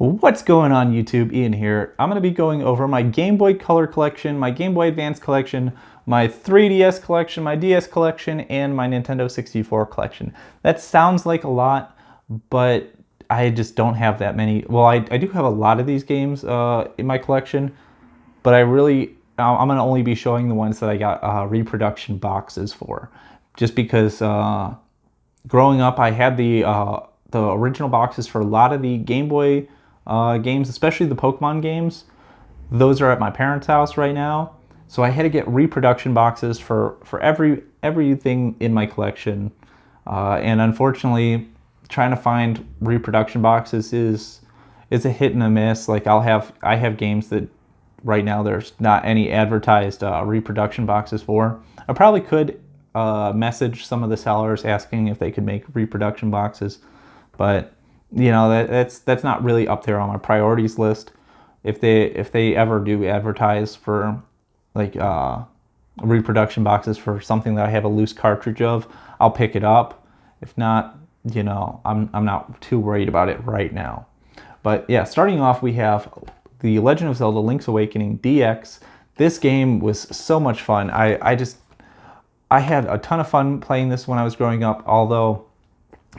What's going on YouTube? Ian here. I'm going to be going over my Game Boy Color collection, my Game Boy Advance collection, my 3DS collection, my DS collection, and my Nintendo 64 collection. That sounds like a lot, but I just don't have that many. Well, I do have a lot of these games in my collection, but I'm going to only be showing the ones that I got reproduction boxes for. Just because growing up I had the original boxes for a lot of the Game Boy games, especially the Pokemon games. Those are at my parents' house right now, so I had to get reproduction boxes for everything in my collection. And unfortunately, trying to find reproduction boxes is a hit and a miss. Like I have games that right now there's not any advertised reproduction boxes for. I probably could message some of the sellers asking if they could make reproduction boxes, but you know, that's not really up there on my priorities list. If they ever do advertise for like reproduction boxes for something that I have a loose cartridge of, I'll pick it up. If not, you know, I'm not too worried about it right now. But yeah, starting off, we have The Legend of Zelda Link's Awakening DX. This game was so much fun. I had a ton of fun playing this when I was growing up, although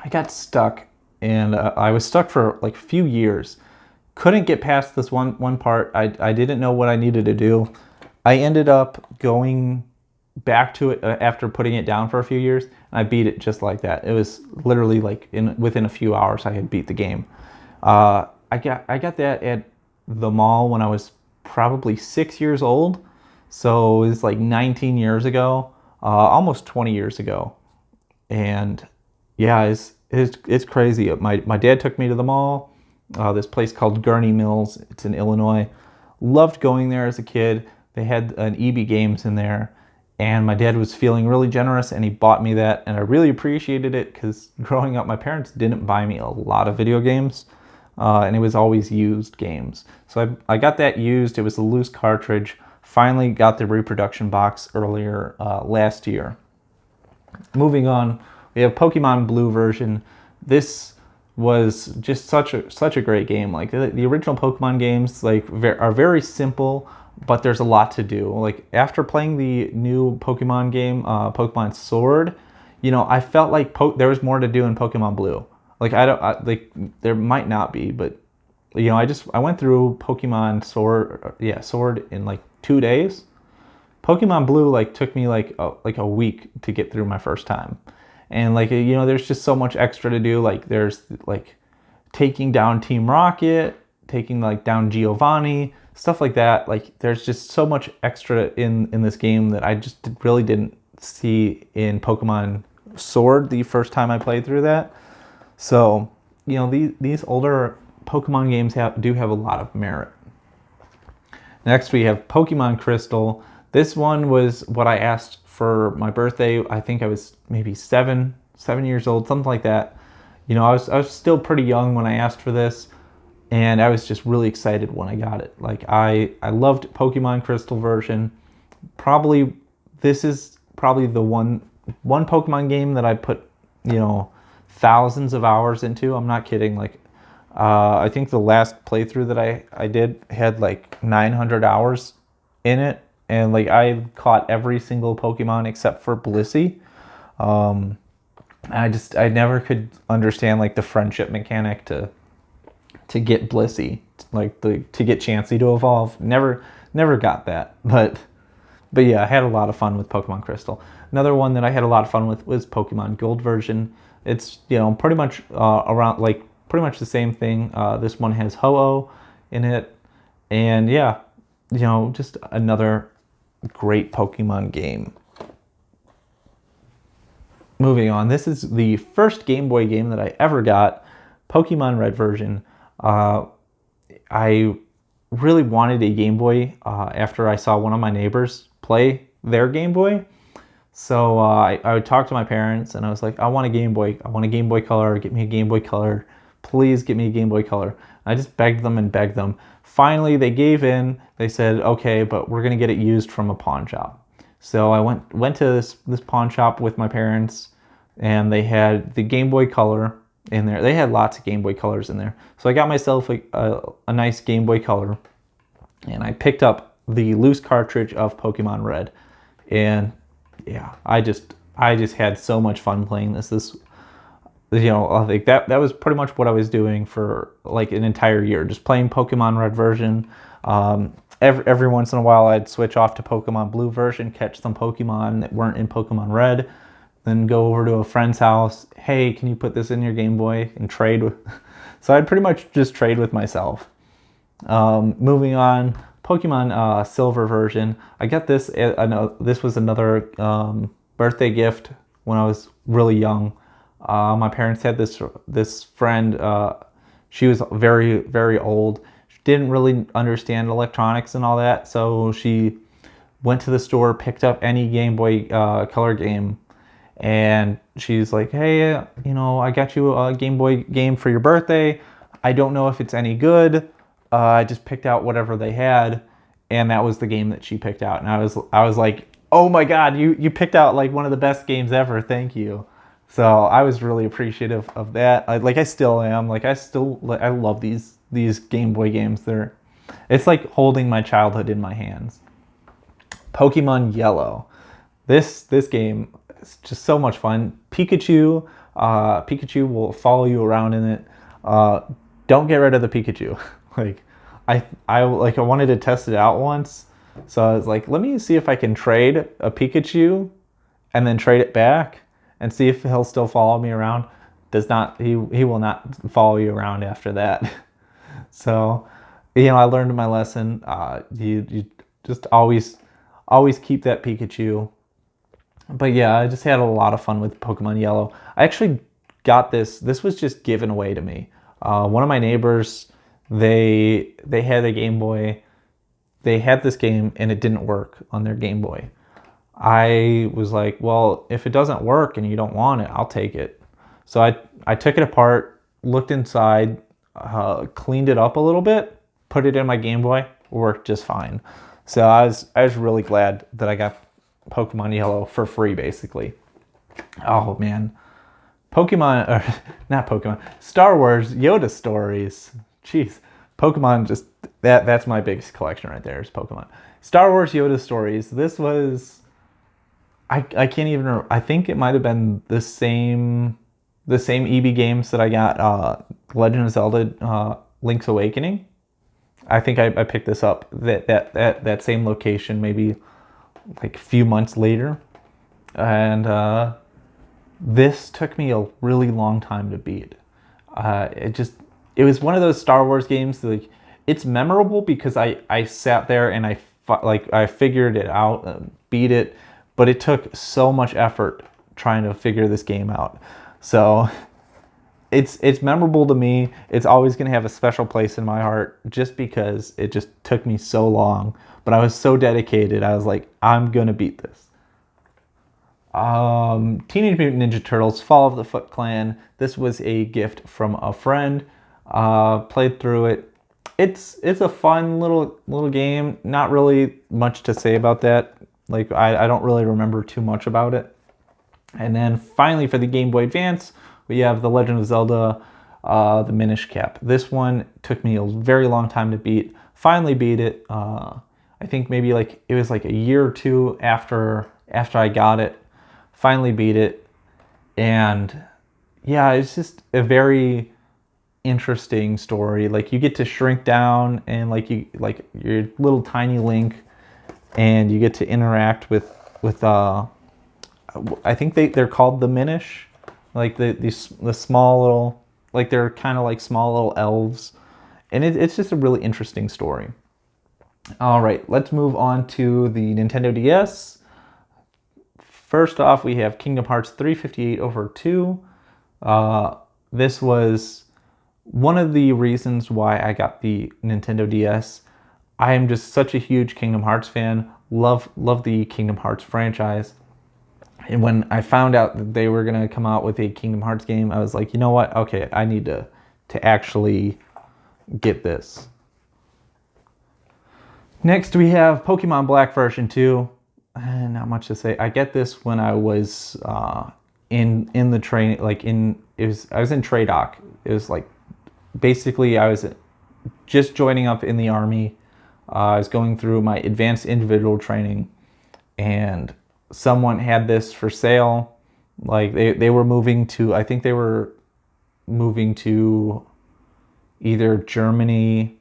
I got stuck. And I was stuck for like a few years. Couldn't get past this one part. I didn't know what I needed to do. I ended up going back to it after putting it down for a few years, and I beat it just like that. It was literally like within a few hours I had beat the game. I got that at the mall when I was probably 6 years old. So it was like 19 years ago, almost 20 years ago. And yeah, it's crazy. My dad took me to the mall, this place called Gurney Mills. It's in Illinois. Loved going there as a kid. They had an EB Games in there, and my dad was feeling really generous, and he bought me that, and I really appreciated it because growing up, my parents didn't buy me a lot of video games, and it was always used games. So I got that used. It was a loose cartridge. Finally got the reproduction box earlier last year. Moving on. We have Pokemon Blue version. This was just such a great game. Like the original Pokemon games, like are very simple, but there's a lot to do. Like after playing the new Pokemon game, Pokemon Sword, you know, I felt like there was more to do in Pokemon Blue. Like like there might not be, but you know, I went through Pokemon Sword in like 2 days. Pokemon Blue like took me like a week to get through my first time. And like, you know, there's just so much extra to do. Like there's like taking down Team Rocket, taking like down Giovanni, stuff like that. Like there's just so much extra in this game that I just really didn't see in Pokemon Sword the first time I played through that. So, you know, these older Pokemon games do have a lot of merit. Next we have Pokemon Crystal. This one was what I asked for my birthday. I think I was maybe seven years old, something like that. You know, I was still pretty young when I asked for this, and I was just really excited when I got it. Like I loved Pokemon Crystal version. This is probably the one Pokemon game that I put, you know, thousands of hours into. I'm not kidding. Like I think the last playthrough that I did had like 900 hours in it. And like I caught every single Pokemon except for Blissey. I never could understand like the friendship mechanic to get Blissey, like to get Chansey to evolve. Never got that. But yeah, I had a lot of fun with Pokemon Crystal. Another one that I had a lot of fun with was Pokemon Gold version. It's, you know, pretty much around like pretty much the same thing. This one has Ho-Oh in it, and yeah, you know, just another great Pokemon game. Moving on, this is the first Game Boy game that I ever got, Pokemon Red version. I really wanted a Game Boy after I saw one of my neighbors play their Game Boy. So I would talk to my parents, and I was like, I want a Game Boy. I want a Game Boy Color. Get me a Game Boy Color. Please get me a Game Boy Color. I just begged them and begged them. Finally, they gave in. They said, okay, but we're going to get it used from a pawn shop. So I went to this pawn shop with my parents, and they had the Game Boy Color in there. They had lots of Game Boy Colors in there. So I got myself a nice Game Boy Color, and I picked up the loose cartridge of Pokemon Red. And yeah, I just had so much fun playing this. I think that was pretty much what I was doing for like an entire year, just playing Pokemon Red version. Every once in a while, I'd switch off to Pokemon Blue version, catch some Pokemon that weren't in Pokemon Red, then go over to a friend's house. Hey, can you put this in your Game Boy and trade with? So I'd pretty much just trade with myself. Moving on, Pokemon Silver version. I got this. I know this was another birthday gift when I was really young. My parents had this friend. She was very, very old. She didn't really understand electronics and all that, so she went to the store, picked up any Game Boy Color game, and she's like, "Hey, I got you a Game Boy game for your birthday. I don't know if it's any good. I just picked out whatever they had," and that was the game that she picked out. And I was like, "Oh my God, you picked out like one of the best games ever. Thank you." So I was really appreciative of that. I still am. I love these Game Boy games. It's like holding my childhood in my hands. Pokemon Yellow. This game is just so much fun. Pikachu will follow you around in it. Don't get rid of the Pikachu. I wanted to test it out once. So I was like, let me see if I can trade a Pikachu and then trade it back and see if he'll still follow me around. He will not follow you around after that. So, I learned my lesson. You just always keep that Pikachu. But yeah, I just had a lot of fun with Pokemon Yellow. I actually got this. This was just given away to me. One of my neighbors, they had a Game Boy. They had this game and it didn't work on their Game Boy. I was like, well, if it doesn't work and you don't want it, I'll take it. So I took it apart, looked inside, cleaned it up a little bit, put it in my Game Boy, worked just fine. So I was really glad that I got Pokemon Yellow for free, basically. Oh man, not Pokemon, Star Wars Yoda stories. Jeez, Pokemon that's my biggest collection right there is Pokemon. Star Wars Yoda stories. This was, I can't even remember. I think it might have been the same EB games that I got, Legend of Zelda Link's Awakening. I think I picked this up that same location maybe like a few months later, and this took me a really long time to beat. It was one of those Star Wars games that, it's memorable because I sat there and I figured it out, beat it, but it took so much effort trying to figure this game out. So it's memorable to me. It's always going to have a special place in my heart just because it just took me so long. But I was so dedicated. I was like, I'm going to beat this. Teenage Mutant Ninja Turtles Fall of the Foot Clan. This was a gift from a friend. Played through it. It's a fun little game. Not really much to say about that. I don't really remember too much about it. And then finally for the Game Boy Advance, we have The Legend of Zelda, The Minish Cap. This one took me a very long time to beat. Finally beat it. I think maybe it was a year or two after I got it. Finally beat it. And yeah, it's just a very interesting story. You get to shrink down and you're little tiny Link, and you get to interact with I think they're called the Minish, the small little, they're kind of like small little elves, and it's just a really interesting story. All right, let's move on to the Nintendo DS. First off, we have Kingdom Hearts 358 over 2. This was one of the reasons why I got the Nintendo DS. I am just such a huge Kingdom Hearts fan. Love the Kingdom Hearts franchise. And when I found out that they were going to come out with a Kingdom Hearts game, I was like, you know what? Okay, I need to actually get this. Next, we have Pokemon Black version 2. Not much to say. I get this when I was in the train, I was in TRADOC. It was like basically I was just joining up in the Army. I was going through my advanced individual training, and someone had this for sale. Like they were moving to, I think they were moving to either Germany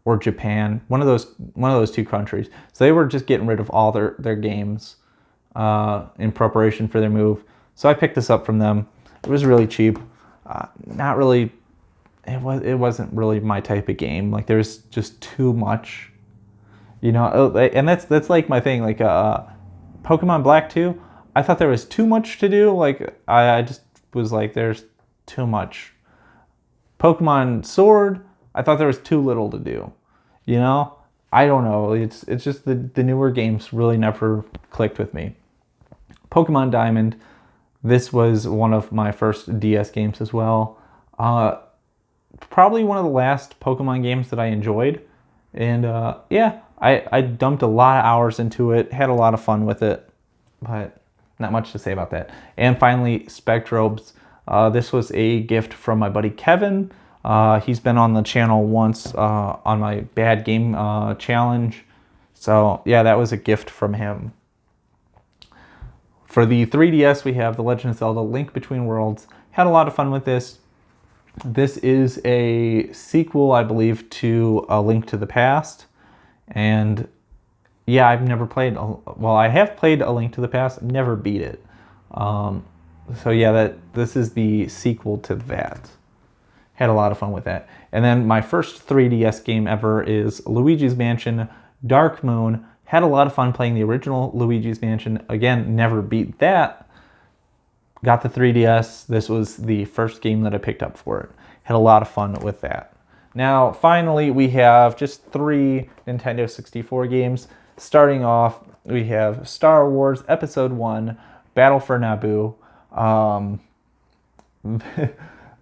or Japan, one of those two countries. So they were just getting rid of all their games in preparation for their move. So I picked this up from them. It was really cheap. Not really. It wasn't really my type of game. Like there's just too much, and that's like my thing. Like Pokemon Black 2, I thought there was too much to do. Like I just was like, there's too much. Pokemon Sword, I thought there was too little to do. I don't know. It's just the newer games really never clicked with me. Pokemon Diamond, this was one of my first DS games as well. Probably one of the last Pokemon games that I enjoyed. And yeah, I dumped a lot of hours into it, had a lot of fun with it, but not much to say about that. And finally, Spectrobes. This was a gift from my buddy Kevin. He's been on the channel once on my bad game challenge. So yeah, that was a gift from him. For the 3DS, we have The Legend of Zelda Link Between Worlds. Had a lot of fun with this. This is a sequel, I believe, to A Link to the Past. And yeah, I've never played, well, I have played A Link to the Past, never beat it. So yeah, this is the sequel to that. Had a lot of fun with that. And then my first 3DS game ever is Luigi's Mansion Dark Moon. Had a lot of fun playing the original Luigi's Mansion. Again, never beat that. Got the 3DS. This was the first game that I picked up for it. Had a lot of fun with that. Now, finally, we have just 3 Nintendo 64 games. Starting off, we have Star Wars Episode 1, Battle for Naboo.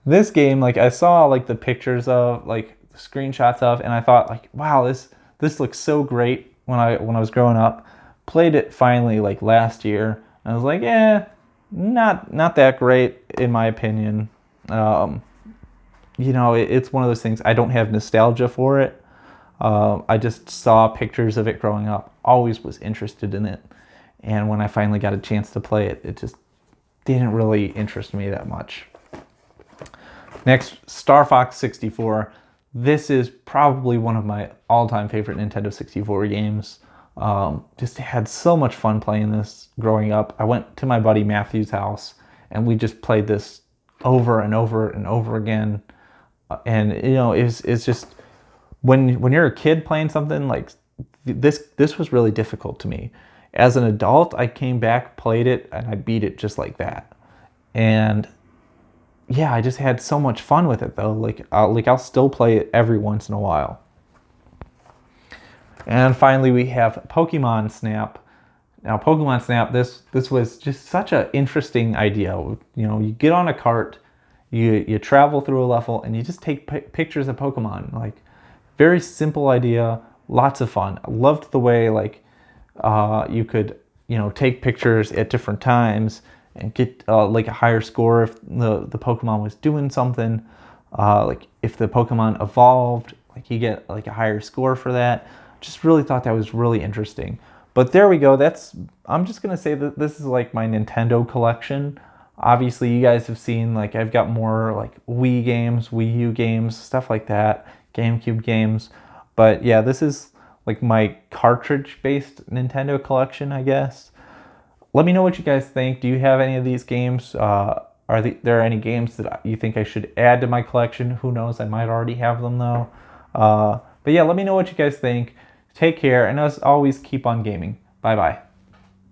This game, like I saw like the pictures of, like screenshots of, and I thought like, wow, this looks so great when I was growing up. Played it finally like last year. And I was like, yeah, not that great in my opinion. It's one of those things, I don't have nostalgia for it. I just saw pictures of it growing up, always was interested in it. And when I finally got a chance to play it, it just didn't really interest me that much. Next, Star Fox 64. This is probably one of my all-time favorite Nintendo 64 games. Just had so much fun playing this growing up. I went to my buddy Matthew's house, and we just played this over and over and over again. And it's just when you're a kid playing something like this was really difficult to me. As an adult, I came back, played it, and I beat it just like that. And yeah, I just had so much fun with it though. I'll still play it every once in a while. And finally, we have Pokemon Snap. Now, Pokemon Snap, this was just such an interesting idea. You get on a cart, you travel through a level, and you just take pictures of Pokemon. Like, very simple idea, lots of fun. I loved the way you could take pictures at different times and get like a higher score if the Pokemon was doing something. Like if the Pokemon evolved, like you get like a higher score for that. Just really thought that was really interesting. But there we go. I'm just gonna say that this is like my Nintendo collection. Obviously, you guys have seen like I've got more like Wii games, Wii U games, stuff like that, GameCube games. But yeah, this is like my cartridge-based Nintendo collection, I guess. Let me know what you guys think. Do you have any of these games? Are there any games that you think I should add to my collection? Who knows? I might already have them though. But yeah, let me know what you guys think. Take care, and as always, keep on gaming. Bye-bye.